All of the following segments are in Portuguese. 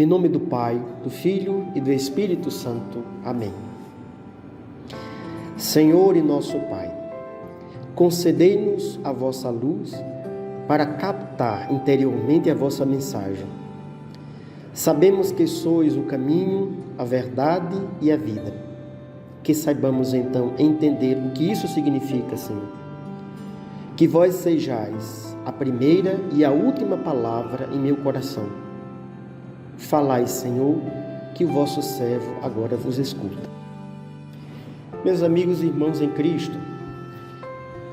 Em nome do Pai, do Filho e do Espírito Santo. Amém. Senhor e nosso Pai, concedei-nos a vossa luz para captar interiormente a vossa mensagem. Sabemos que sois o caminho, a verdade e a vida. Que saibamos então entender o que isso significa, Senhor. Que vós sejais a primeira e a última palavra em meu coração. Falai, Senhor, que o vosso servo agora vos escuta. Meus amigos e irmãos em Cristo,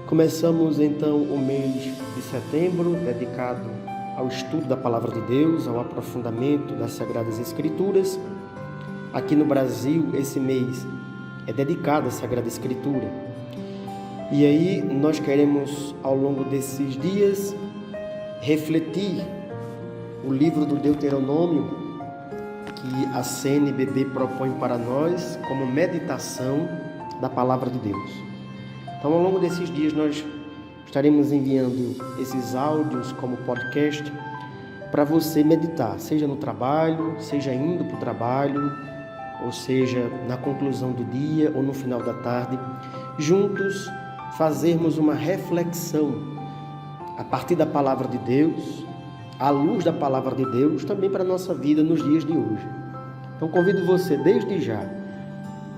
começamos então o mês de setembro, dedicado ao estudo da Palavra de Deus, ao aprofundamento das Sagradas Escrituras. Aqui no Brasil, esse mês é dedicado à Sagrada Escritura. E aí nós queremos, ao longo desses dias, refletir o livro do Deuteronômio, que a CNBB propõe para nós como meditação da Palavra de Deus. Então, ao longo desses dias, nós estaremos enviando esses áudios como podcast para você meditar, seja no trabalho, seja indo para o trabalho, ou seja, na conclusão do dia ou no final da tarde, juntos fazermos uma reflexão a partir da Palavra de Deus, à luz da Palavra de Deus, também para a nossa vida nos dias de hoje. Então, convido você desde já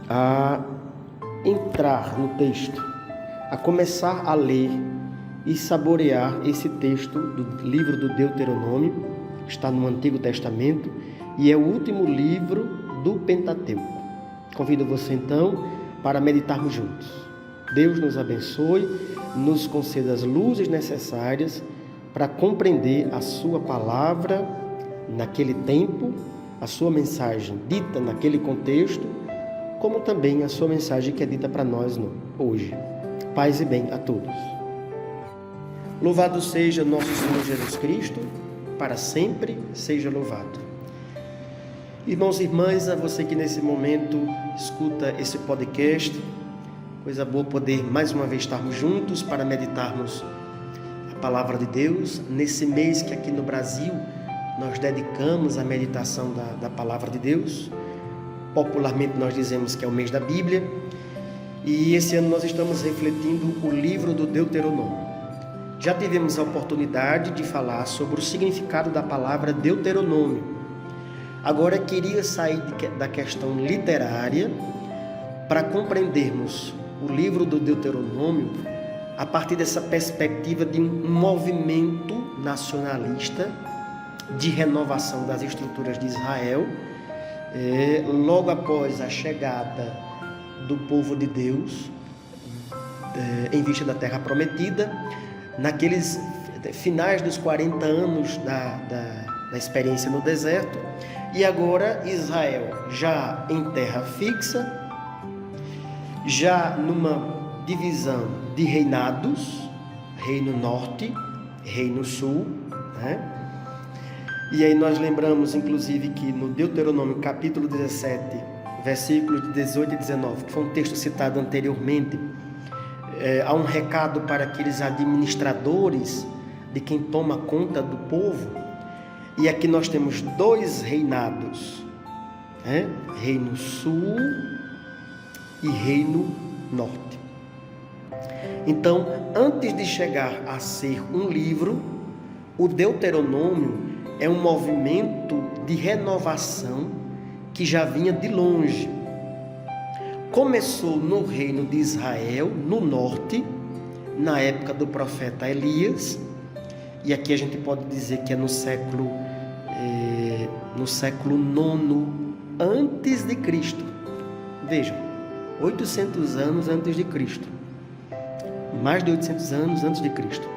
a entrar no texto, a começar a ler e saborear esse texto do livro do Deuteronômio. Está no Antigo Testamento e é o último livro do Pentateuco. Convido você então para meditarmos juntos. Deus nos abençoe, nos conceda as luzes necessárias para compreender a sua palavra naquele tempo, a sua mensagem dita naquele contexto, como também a sua mensagem que é dita para nós hoje. Paz e bem a todos. Louvado seja nosso Senhor Jesus Cristo, para sempre seja louvado. Irmãos e irmãs, a você que nesse momento escuta esse podcast, coisa boa poder mais uma vez estarmos juntos para meditarmos a Palavra de Deus, nesse mês que aqui no Brasil nós dedicamos à meditação da Palavra de Deus. Popularmente nós dizemos que é o mês da Bíblia, e esse ano nós estamos refletindo o livro do Deuteronômio. Já tivemos a oportunidade de falar sobre o significado da palavra Deuteronômio. Agora queria sair da questão literária para compreendermos o livro do Deuteronômio a partir dessa perspectiva de um movimento nacionalista de renovação das estruturas de Israel, logo após a chegada do povo de Deus em vista da Terra Prometida, naqueles finais dos 40 anos da experiência no deserto, e agora Israel já em terra fixa, já numa divisão de reinados, Reino Norte, Reino Sul, né? E aí nós lembramos, inclusive, que no Deuteronômio capítulo 17, versículos de 18 e 19, que foi um texto citado anteriormente, há um recado para aqueles administradores de quem toma conta do povo. E aqui nós temos dois reinados, Reino Sul e Reino Norte. Então, antes de chegar a ser um livro, o Deuteronômio é um movimento de renovação que já vinha de longe. Começou no reino de Israel, no norte, na época do profeta Elias, e aqui a gente pode dizer que é no século IX antes de Cristo. Vejam, 800 anos antes de Cristo. Mais de 800 anos antes de Cristo.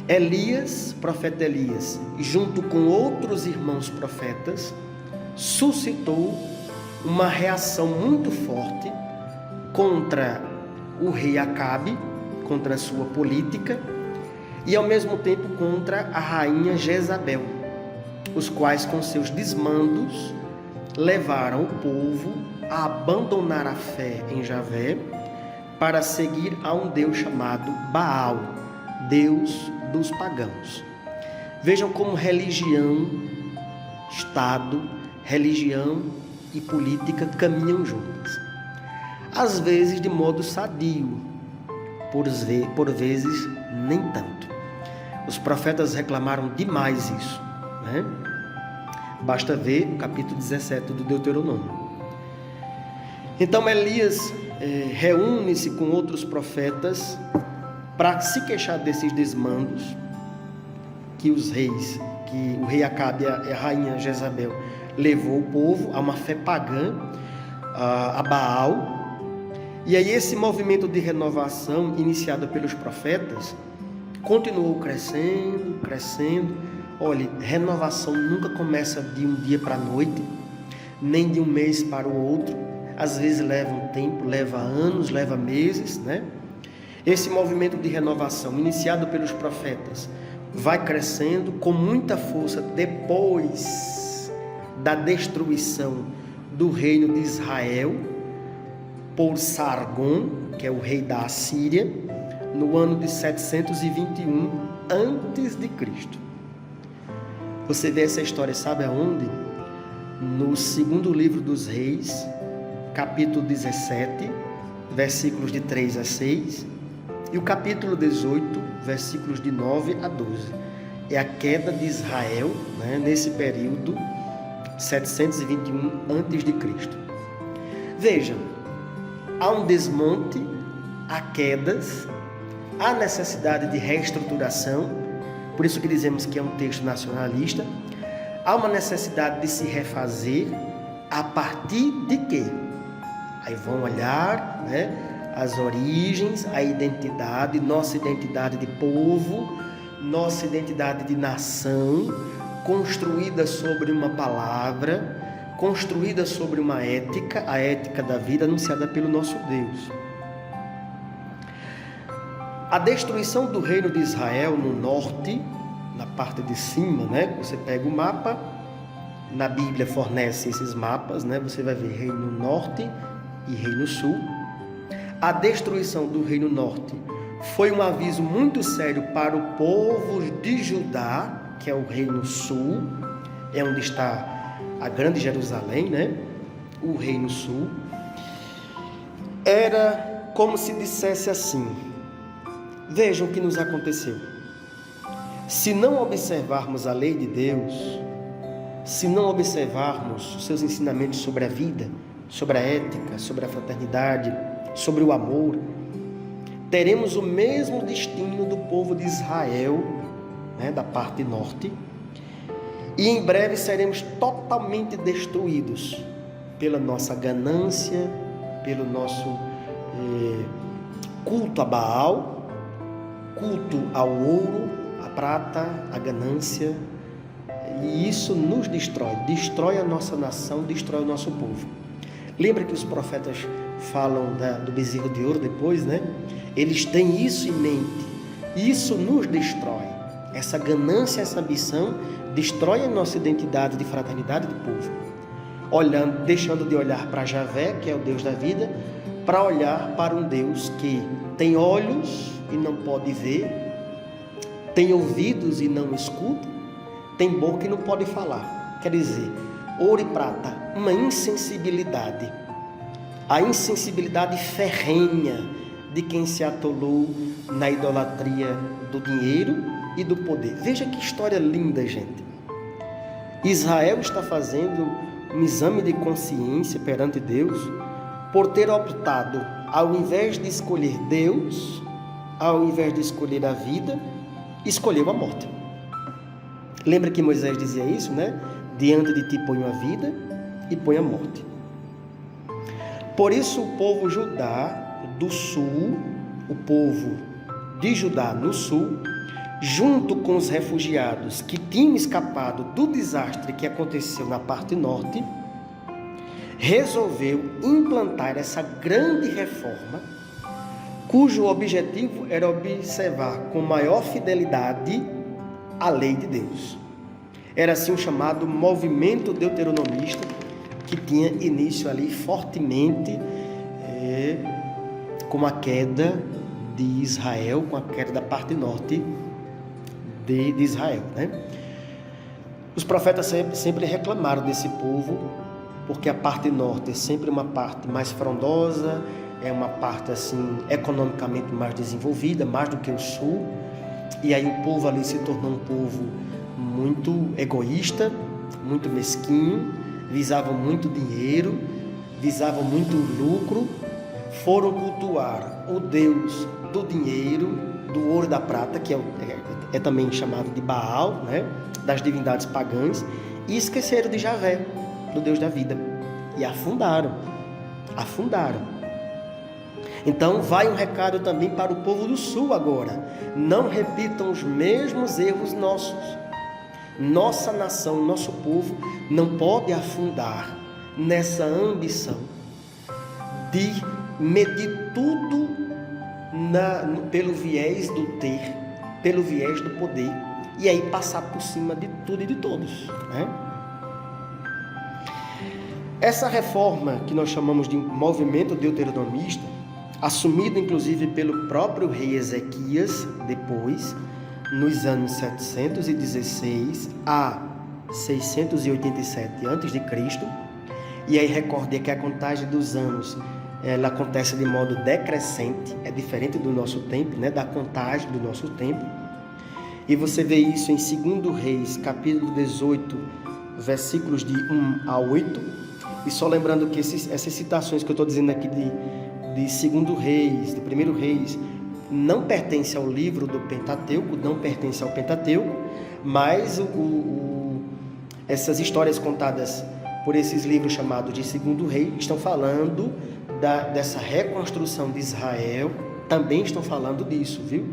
Elias, profeta Elias, junto com outros irmãos profetas, suscitou uma reação muito forte contra o rei Acabe, contra a sua política, e ao mesmo tempo contra a rainha Jezabel, os quais com seus desmandos levaram o povo a abandonar a fé em Javé para seguir a um Deus chamado Baal, Deus dos pagãos. Vejam como religião Estado, religião e política caminham juntas. Às vezes de modo sadio, por vezes nem tanto. Os profetas reclamaram demais isso, né? Basta ver o capítulo 17 do Deuteronômio. Então Elias reúne-se com outros profetas para se queixar desses desmandos que o rei Acabe e a rainha Jezabel levou o povo a uma fé pagã, a Baal. E aí esse movimento de renovação iniciado pelos profetas continuou crescendo. Olha, renovação nunca começa de um dia para a noite, nem de um mês para o outro. Às vezes leva um tempo, leva anos, leva meses, né? Esse movimento de renovação iniciado pelos profetas vai crescendo com muita força depois da destruição do reino de Israel por Sargom, que é o rei da Assíria, no ano de 721 a.C. Você vê essa história, sabe aonde? No segundo livro dos Reis, capítulo 17, versículos de 3 a 6, e o capítulo 18, versículos de 9 a 12. É a queda de Israel, né, nesse período, 721 a.C. Veja, há um desmonte, há quedas, há necessidade de reestruturação, por isso que dizemos que é um texto nacionalista. Há uma necessidade de se refazer a partir de quê? Aí vão olhar, né, as origens, a identidade, nossa identidade de povo, nossa identidade de nação, construída sobre uma palavra, construída sobre uma ética, a ética da vida anunciada pelo nosso Deus. A destruição do reino de Israel no norte, na parte de cima, né? Você pega o mapa, na Bíblia fornece esses mapas, né? Você vai ver reino norte e reino sul. A destruição do reino norte foi um aviso muito sério para o povo de Judá, que é o reino sul, é onde está a grande Jerusalém, né? O reino sul. Era como se dissesse assim: vejam o que nos aconteceu. Se não observarmos a lei de Deus, se não observarmos os seus ensinamentos sobre a vida, sobre a ética, sobre a fraternidade, sobre o amor, teremos o mesmo destino do povo de Israel, né, da parte norte, e em breve seremos totalmente destruídos pela nossa ganância, pelo nosso culto a Baal, culto ao ouro, a prata, a ganância, e isso nos destrói a nossa nação, destrói o nosso povo. Lembra que os profetas falam do bezerro de ouro depois, né? Eles têm isso em mente. Isso nos destrói. Essa ganância, essa ambição destrói a nossa identidade de fraternidade de povo. Deixando de olhar para Javé, que é o Deus da vida, para olhar para um Deus que tem olhos e não pode ver, tem ouvidos e não escuta, tem boca e não pode falar. Quer dizer, ouro e prata, uma insensibilidade, a insensibilidade ferrenha de quem se atolou na idolatria do dinheiro e do poder. Veja que história linda, gente. Israel está fazendo um exame de consciência perante Deus por ter optado, ao invés de escolher Deus, ao invés de escolher a vida, escolheu a morte. Lembra que Moisés dizia isso, né? Diante de ti ponho a vida e ponho a morte. Por isso o povo Judá do sul, o povo de Judá no sul, junto com os refugiados que tinham escapado do desastre que aconteceu na parte norte, resolveu implantar essa grande reforma, cujo objetivo era observar com maior fidelidade a lei de Deus. Era assim o chamado movimento deuteronomista, que tinha início ali fortemente com a queda de Israel, com a queda da parte norte de Israel, né? Os profetas sempre reclamaram desse povo, porque a parte norte é sempre uma parte mais frondosa, é uma parte assim economicamente mais desenvolvida, mais do que o sul. E aí o povo ali se tornou um povo muito egoísta, muito mesquinho, visavam muito dinheiro, visavam muito lucro, foram cultuar o Deus do dinheiro, do ouro e da prata, que é também chamado de Baal, né? Das divindades pagãs, e esqueceram de Javé, do Deus da vida, e afundaram. Então vai um recado também para o povo do sul agora: não repitam os mesmos erros nossos. Nossa nação, nosso povo não pode afundar nessa ambição de medir tudo pelo viés do ter, pelo viés do poder, e aí passar por cima de tudo e de todos, né? Essa reforma que nós chamamos de movimento deuteronomista, assumido inclusive pelo próprio rei Ezequias depois, nos anos 716 a 687 a.C., e aí recorde que a contagem dos anos ela acontece de modo decrescente, é diferente do nosso tempo, né, da contagem do nosso tempo. E você vê isso em 2 Reis, capítulo 18, versículos de 1 a 8. E só lembrando que essas citações que eu estou dizendo aqui de 2 Reis, de 1 Reis, não pertencem ao livro do Pentateuco, não pertencem ao Pentateuco, mas essas histórias contadas por esses livros chamados de 2 Reis estão falando dessa reconstrução de Israel, também estão falando disso, viu?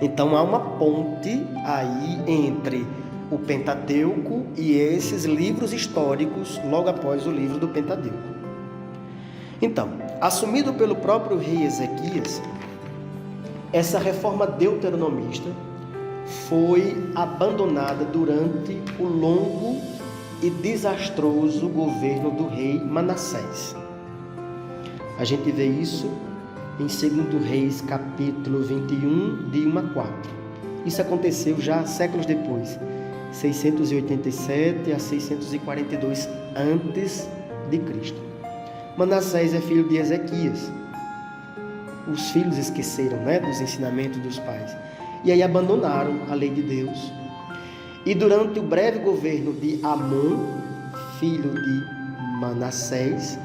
Então há uma ponte aí entre o Pentateuco e esses livros históricos logo após o livro do Pentateuco. Então, assumido pelo próprio rei Ezequias, essa reforma deuteronomista foi abandonada durante o longo e desastroso governo do rei Manassés. A gente vê isso em 2 Reis, capítulo 21, de 1 a 4. Isso aconteceu já séculos depois, 687 a 642 antes de Cristo. Manassés é filho de Ezequias. Os filhos esqueceram, né, dos ensinamentos dos pais, e aí abandonaram a lei de Deus. E durante o breve governo de Amon, filho de Manassés,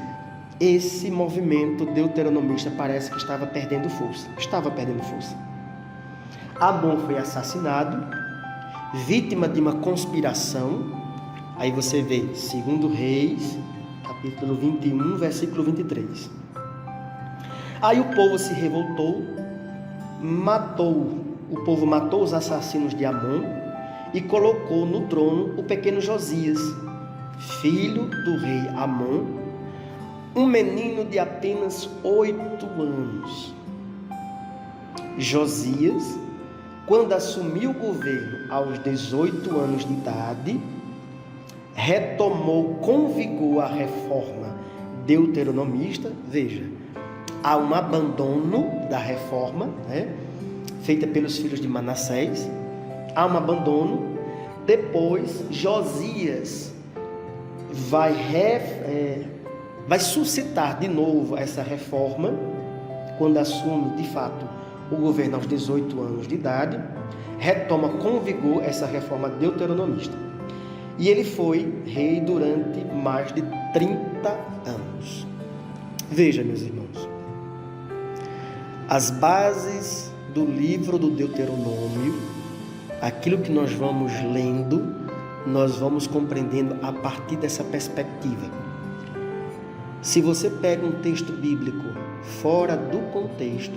esse movimento deuteronomista parece que estava perdendo força. Amon foi assassinado, vítima de uma conspiração. Aí você vê 2 Reis, capítulo 21, versículo 23. Aí o povo se revoltou, o povo matou os assassinos de Amon e colocou no trono o pequeno Josias, filho do rei Amon, um menino de apenas 8 anos. Josias, quando assumiu o governo aos 18 anos de idade, retomou com vigor a reforma deuteronomista. Veja, há um abandono da reforma, né, feita pelos filhos de Manassés. Há um abandono. Depois, Josias vai suscitar de novo essa reforma, quando assume de fato o governo aos 18 anos de idade, retoma com vigor essa reforma deuteronomista. E ele foi rei durante mais de 30 anos. Veja, meus irmãos, as bases do livro do Deuteronômio, aquilo que nós vamos lendo, nós vamos compreendendo a partir dessa perspectiva. Se você pega um texto bíblico fora do contexto,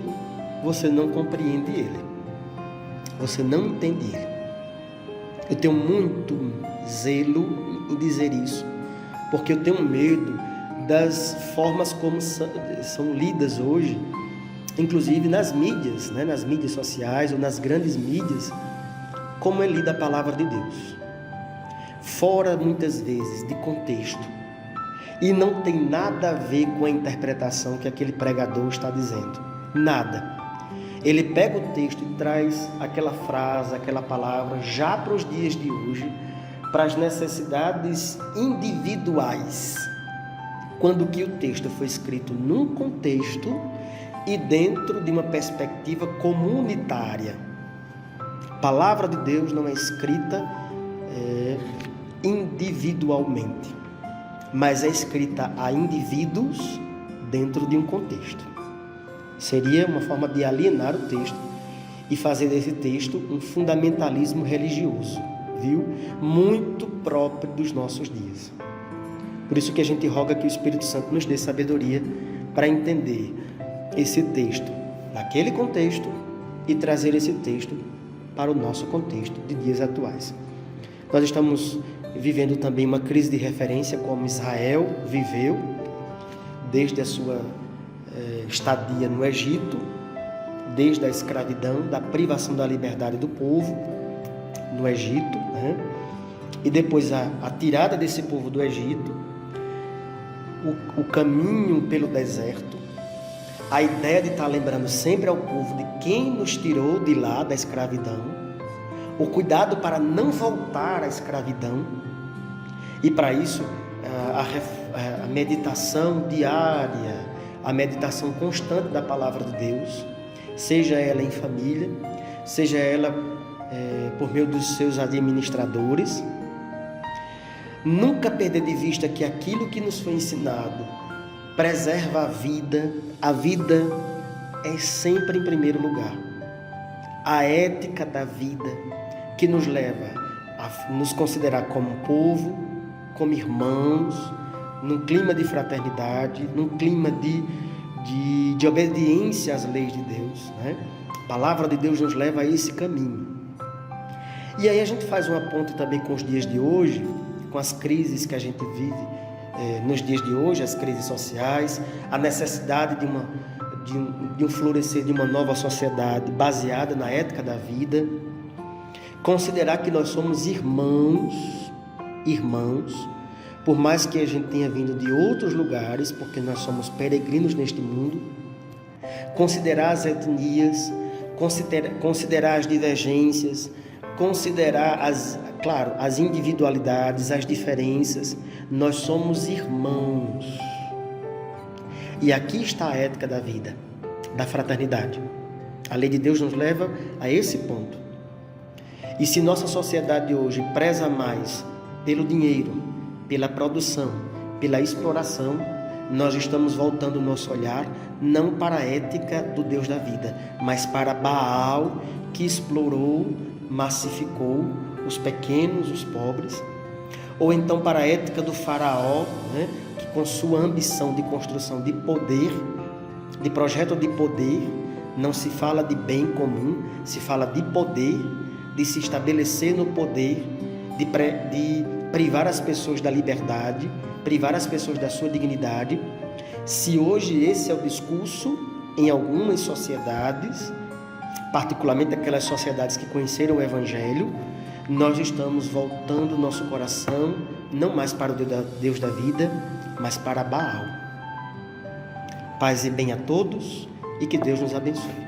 você não compreende ele, você não entende ele. Eu tenho muito zelo em dizer isso, porque eu tenho medo das formas como são lidas hoje, inclusive nas mídias, né? Nas mídias sociais ou nas grandes mídias, como é lida a palavra de Deus, fora muitas vezes de contexto, e não tem nada a ver com a interpretação que aquele pregador está dizendo, nada. Ele pega o texto e traz aquela frase, aquela palavra já para os dias de hoje, para as necessidades individuais, quando que o texto foi escrito num contexto e dentro de uma perspectiva comunitária. A palavra de Deus não é escrita individualmente, mas é escrita a indivíduos dentro de um contexto. Seria uma forma de alienar o texto e fazer desse texto um fundamentalismo religioso, viu? Muito próprio dos nossos dias. Por isso que a gente roga que o Espírito Santo nos dê sabedoria para entender esse texto naquele contexto e trazer esse texto para o nosso contexto de dias atuais. Nós estamos vivendo também uma crise de referência como Israel viveu desde a sua estadia no Egito, desde a escravidão, da privação da liberdade do povo no Egito, né? E depois a tirada desse povo do Egito, o caminho pelo deserto, a ideia de estar lembrando sempre ao povo de quem nos tirou de lá da escravidão, o cuidado para não voltar à escravidão, e para isso a meditação diária, a meditação constante da palavra de Deus, seja ela em família, seja ela por meio dos seus administradores. Nunca perder de vista que aquilo que nos foi ensinado preserva a vida é sempre em primeiro lugar. A ética da vida que nos leva a nos considerar como povo, como irmãos, num clima de fraternidade, num clima de obediência às leis de Deus, né? A palavra de Deus nos leva a esse caminho. E aí a gente faz uma ponte também com os dias de hoje, com as crises que a gente vive nos dias de hoje, as crises sociais, a necessidade de um florescer de uma nova sociedade baseada na ética da vida. Considerar que nós somos irmãos, por mais que a gente tenha vindo de outros lugares, porque nós somos peregrinos neste mundo. Considerar as etnias, considerar as divergências, considerar as individualidades, as diferenças. Nós somos irmãos. E aqui está a ética da vida, da fraternidade. A lei de Deus nos leva a esse ponto. E se nossa sociedade hoje preza mais pelo dinheiro, pela produção, pela exploração, nós estamos voltando o nosso olhar não para a ética do Deus da vida, mas para Baal, que explorou, massificou os pequenos, os pobres, ou então para a ética do faraó, né, que com sua ambição de construção de poder, de projeto de poder, não se fala de bem comum, se fala de poder, de se estabelecer no poder, de privar as pessoas da liberdade, privar as pessoas da sua dignidade. Se hoje esse é o discurso em algumas sociedades, particularmente aquelas sociedades que conheceram o Evangelho, nós estamos voltando o nosso coração não mais para o Deus da vida, mas para Baal. Paz e bem a todos e que Deus nos abençoe.